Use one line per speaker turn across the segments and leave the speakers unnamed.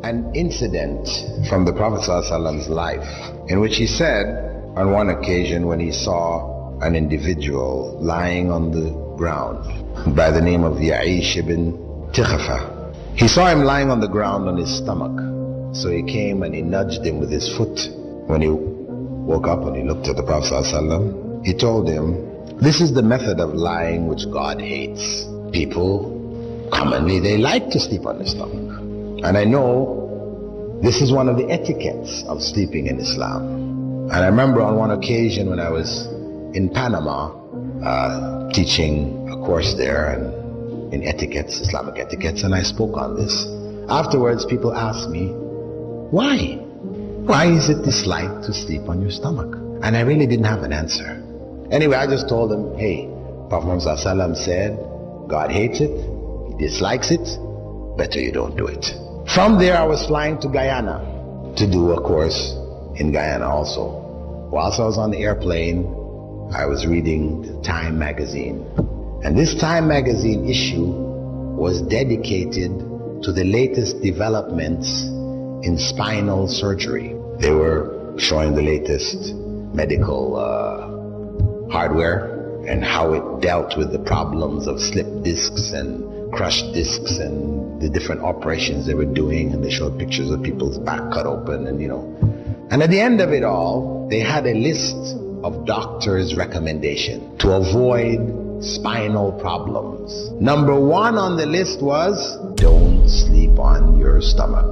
an incident from the Prophet ﷺ's life in which he said on one occasion when he saw an individual lying on the ground by the name of Ya'ish ibn Tikhafa. He saw him lying on the ground on his stomach. So he came and he nudged him with his foot. When he woke up and he looked at the Prophet ﷺ, he told him, this is the method of lying which God hates. People, commonly, they like to sleep on their stomach. And I know this is one of the etiquettes of sleeping in Islam. And I remember on one occasion when I was in Panama, teaching a course there and in etiquettes, Islamic etiquettes, and I spoke on this. Afterwards, people asked me, why? Why is it disliked to sleep on your stomach? And I really didn't have an answer. Anyway, I just told them, hey, Prophet Muhammad ﷺ said, God hates it, he dislikes it, better you don't do it. From there, I was flying to Guyana to do a course in Guyana also. Whilst I was on the airplane, I was reading the Time magazine. And this Time magazine issue was dedicated to the latest developments in spinal surgery. They were showing the latest medical hardware and how it dealt with the problems of slipped discs and crushed discs and the different operations they were doing, and they showed pictures of people's back cut open and and at the end of it all, they had a list of doctors' recommendation to avoid spinal problems. Number one on the list was, don't sleep on your stomach.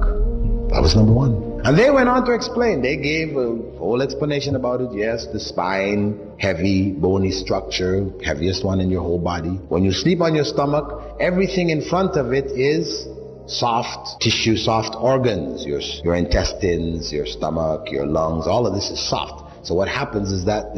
That was number one. And they went on to explain. They gave a whole explanation about it. Yes, the spine, heavy, bony structure, heaviest one in your whole body. When you sleep on your stomach, everything in front of it is soft tissue, soft organs. Your intestines, your stomach, your lungs, all of this is soft. So what happens is that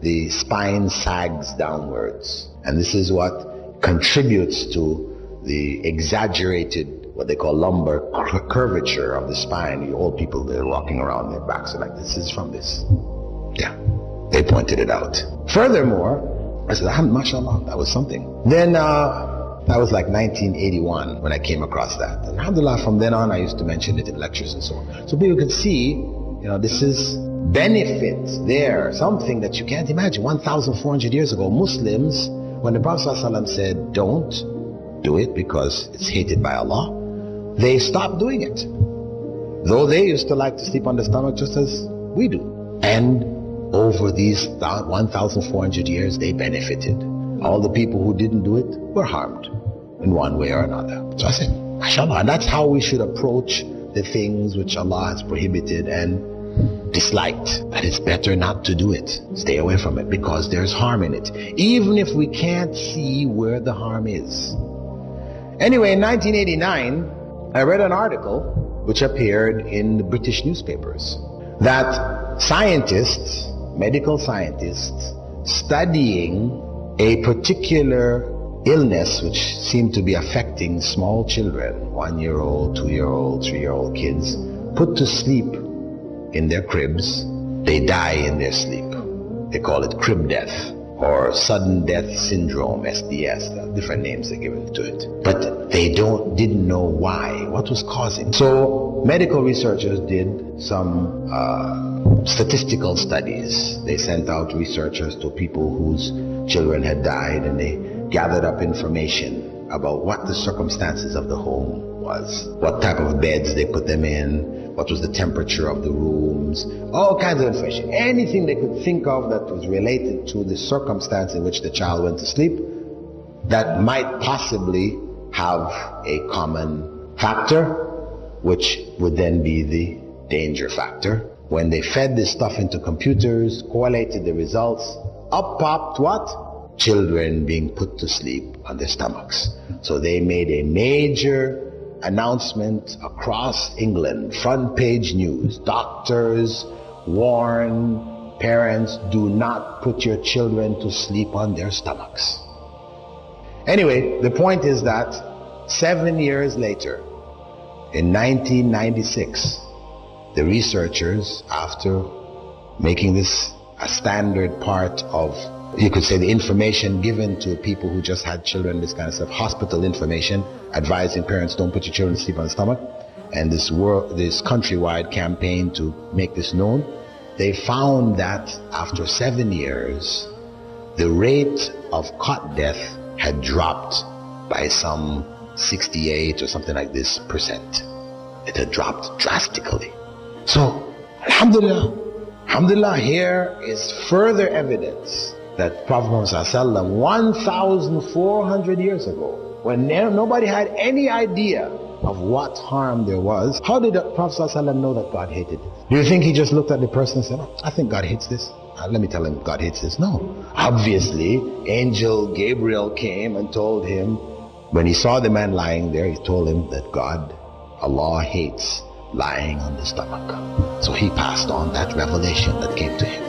the spine sags downwards. And this is what contributes to the exaggerated, what they call lumbar curvature of the spine. You old people, they're walking around, their backs are like this. Is from this. Yeah, they pointed it out. Furthermore, I said, mashallah, that was something. Then that was like 1981 when I came across that. And alhamdulillah, from then on, I used to mention it in lectures and so on. So people could see, this is benefit there, something that you can't imagine. 1,400 years ago, Muslims, when the Prophet ﷺ said, don't do it because it's hated by Allah, they stopped doing it. Though they used to like to sleep on the stomach just as we do. And over these 1,400 years, they benefited. All the people who didn't do it were harmed in one way or another. So I said, mashallah, and that's how we should approach the things which Allah has prohibited and disliked. That it's better not to do it. Stay away from it because there's harm in it, even if we can't see where the harm is. Anyway, in 1989, I read an article which appeared in the British newspapers that scientists, medical scientists, studying a particular illness which seemed to be affecting small children, 1-year-old, 2-year-old, 3-year-old kids, put to sleep in their cribs. They die in their sleep. They call it crib death or sudden death syndrome, SDS, different names they're given to it. But they didn't know why, what was causing. So medical researchers did some statistical studies. They sent out researchers to people whose children had died, and they gathered up information about what the circumstances of the home was, what type of beds they put them in, what was the temperature of the rooms, all kinds of information. Anything they could think of that was related to the circumstance in which the child went to sleep that might possibly have a common factor, which would then be the danger factor. When they fed this stuff into computers, correlated the results, up popped what? Children being put to sleep on their stomachs. So they made a major announcement across England, front page news. Doctors warn parents, do not put your children to sleep on their stomachs. Anyway, the point is that 7 years later, in 1996, the researchers, after making this a standard part of, you could say, the information given to people who just had children, this kind of stuff, hospital information, advising parents don't put your children to sleep on the stomach. and this countrywide campaign to make this known, they found that after 7 years, the rate of cot death had dropped by some 68 or something like this percent. It had dropped drastically. So, alhamdulillah, here is further evidence that Prophet Muhammad 1,400 years ago, when nobody had any idea of what harm there was, how did the Prophet know that God hated it? Do you think he just looked at the person and said, I think God hates this? Let me tell him God hates this. No. Obviously, Angel Gabriel came and told him, when he saw the man lying there, he told him that Allah hates lying on the stomach. So he passed on that revelation that came to him.